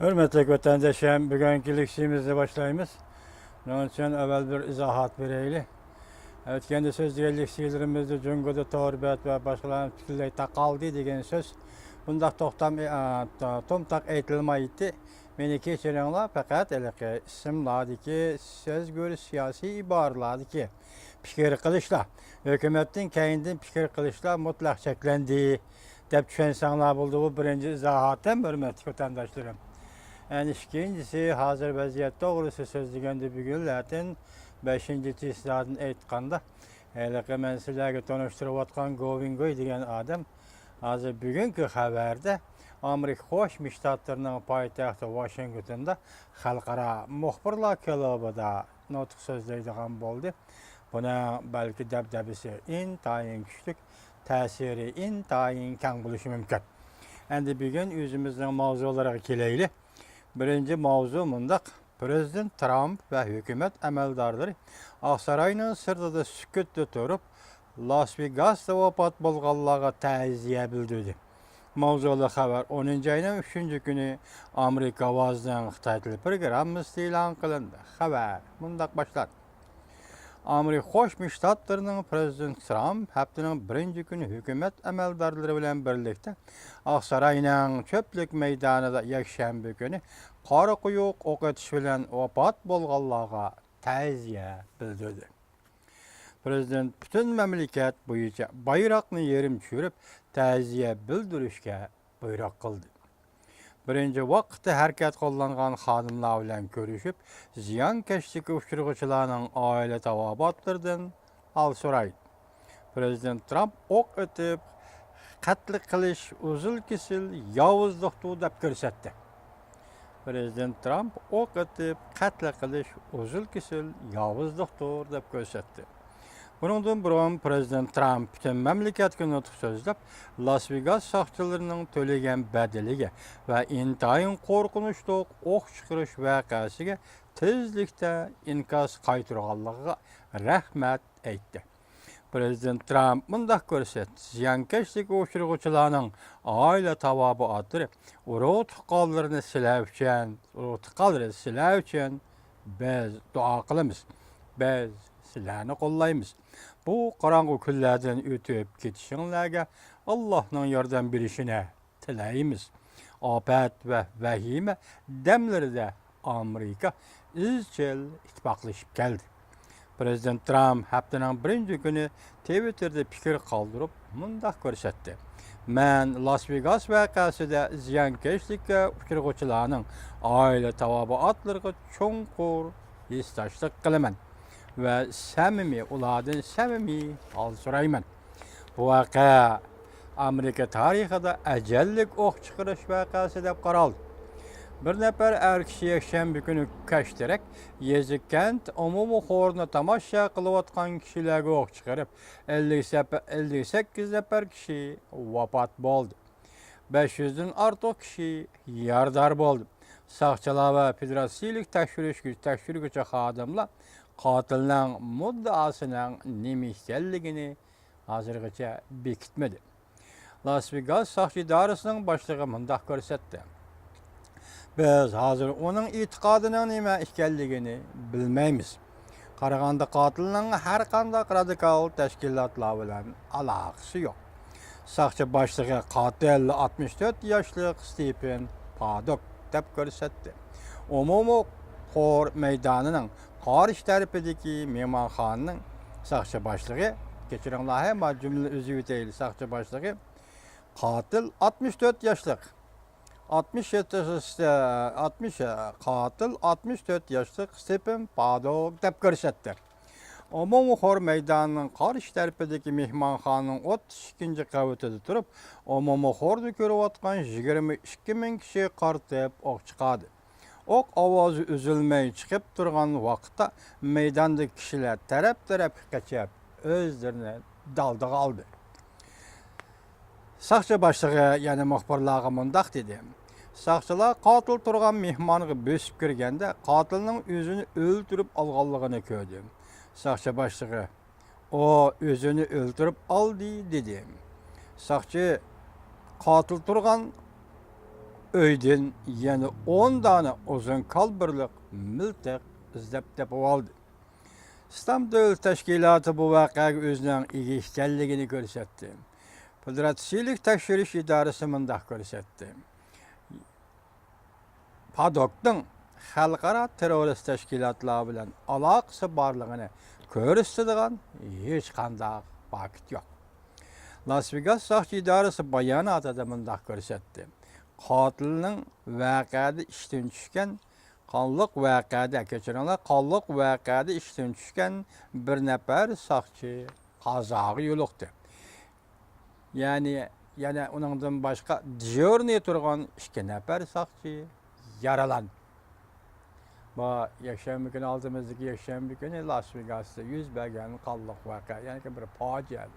Hürmetli vatandaşlarım, bugünkü işimizi başlayımız. Onun için evvel bir izahat vereyli. Evet, kendi söz diyalekçilerimizde Cungo'da Torbet ve başkalarının fikirleri takaldı degen söz. Bunda tomtak eğitilmeydi. Meni keçirenler fakat eleki isimladı ki söz görü siyasi ibarladı ki fikir kılışla. Hükümetin kendinden fikir kılışla mutlak çeklendi. Dep düşünsenler buldu bu birinci izahatten hürmetli vatandaşlarım. Yani ikincisi hazır vaziyet doğrusu sözlüğünde bugünlerden 5. tisladın aytqanda eleki men sizlerge tanıştırıp atkan Govingoy degen adam hazır bugünkü haberde Amerika Qo'shma Shtatlarının poytaxti Washingtonda xalqaro muxbirlar klubida nutq so'zlaydigan bo'ldi. Buna belki dabdabisi intayin kuchli, ta'siri intayin kang bo'lishi mumkin. Endi bugun o'zimizning mavzulariga kelaylik. Birinci mavzu mundaq. Prezident Trump ve hükümet əməldarları Ağsarayının sırtında sükutda turub Las Vegasda vafat bolğanlarga təziyə bildirdi. Mavzulu xəbər 10-cu ayının 3-cü günü Amerika avazının Xitay dili proqramımız elan qılındı. Xəbər mundaq başlar. Amerika Qo'shma Shtatlarının Prezident Trump haftanın birinci günü hükümet əməldarları bilen birlikte Ağsarayının çöplük meydanında yakshanba günü qora quyuq o'q etish bilen vafat bolğanlarga ta'ziya bildirdi. Prezident bütün memleket boyunca bayraqni yerim tushirib ta'ziya bildirishga buyruq qildi. Birinci vaqtda harakat qo'llangan xodimlar bilan ko'rishib, ziyonkashlikka uchrag'uvchilarning oila tavobatlaridan hol so'raydi. Prezident Trump o'q etib, qatl qilish uzil kesil yovuzlikdir deb ko'rsatdi. Prezident Trump o'q etib, qatl qilish uzil kesil yovuzlikdir deb ko'rsatdi. Bundan burun Prezident Trump bütün memleketke nutq so'zlab, Las Vegas soqchilarının to'lagan badaliga va intayin qo'rqinchli o'q chiqarish voqeasiga tezlikda inkas qaytarganligiga rahmat aytdi. Prezident Trump mundaq ko'rsatdi. Ziyonkashlikka uchrag'uvchilarning oila tavobatlari urug' tuqqanlarini silav uchun biz duo qilamiz. Biz sizlarni qo'llaymiz. Bu qorong'u kunlardan o'tib ketishinglarga Allohning yordam berishini tilaymiz. Ofat va vahima damlarida Amerika izchil ittifoqlashib keldi. Prezident Trump haftaning birinchi kuni Twitter'da fikr qoldirib, mundaq ko'rsatdi. Men Las Vegas voqeasida ziyonkashlikka uchrag'uvchilarning oila tavobatlariga cho'nqur hissdoshlik qilaman ve ulardan samimiy hol so'rayman. Bu voqea Amerika tarixida ajallik o'q chiqarish voqeasi deb qaraldi. Bir nafar er kishi yakshanba kuni kashtarak Yezikent umumiy xo'rni tomosha qilayotgan kishilarga o'q chiqarib, 58 nafar kishi vafot bo'ldi. 500 dan ortiq kishi yordar bo'ldi. Soqchilar va federatsiyalik tekshiruvchi xodimlar qatilning muddaosining nima ekanligini hozirgacha bekitmadi. Las Vegas soqchi idorasining boshlig'i mundaq ko'rsatdi. Biz hozir uning e'tiqodining nima ekanligini bilmaymiz. Qaraganda qatilning har qanday radikal tashkilotlar bilan aloqasi yo'q. Soqchi boshlig'i qatil 64 yoshli Stephen Paddock deb ko'rsatdi. Umumiy qo'r maydonining qarshi tarafidagi mehmonxonaning soqchi boshlig'i, kechiringlar, hamma jumla o'zi o'tayli, soqchi boshlig'i qatil 64 yoshli. 64 yoshli Stephen Paddock deb ko'rsatdi. Umumiy qo'r maydonining qarshi tarafidagi mehmonxonaning 32 qavatida turib, umumiy qo'rni ko'rayotgan 22 ming kishi qartib o'q chiqadi. O'q ovozi uzilmay chiqib turgan vaqtda maydondagi kishilar taraf-tarafga qochib o'zlarini daldaga oldi. Soqchi boshlig'i yana muxbirlarga mundaq dedi. Soqchilar qatil turgan mehmonga bosib kirganda qatilning o'zini o'ldirib olganligini ko'rdi. Soqchi boshlig'i o o'zini o'ldirib oldi dedi. Soqchi qatil turgan öyden yani 10 tane uzun kalbırlık miltek izlep tepip aldı. İslam Devlet Teşkilatı bu vakaga özünün ilişkiligini görsetdi. Federatsiyalyk Tekşiriş İdaresi mındak görsetdi. PADOK'un halkara terörist teşkilatlar bilen alaqası barlığını körüstüdigan hiç qandaq vakit yok. Las Vegas Saxçı İdaresi bayanatida mındak görsetdi. Qatilning vaqada ishdan tushgan qonliq vaqada kechiringlar, qonliq vaqada ishdan tushgan bir nafar soqchi qazog'i yo'liqdi. Yani uningdan boshqa djorni turgan 2 nafar soqchi yaralandı. Bu yakshanba kuni oldimizdagi yakshanba kuni Las Vegasda yuz bergan qonliq voqea, yani bir fojia.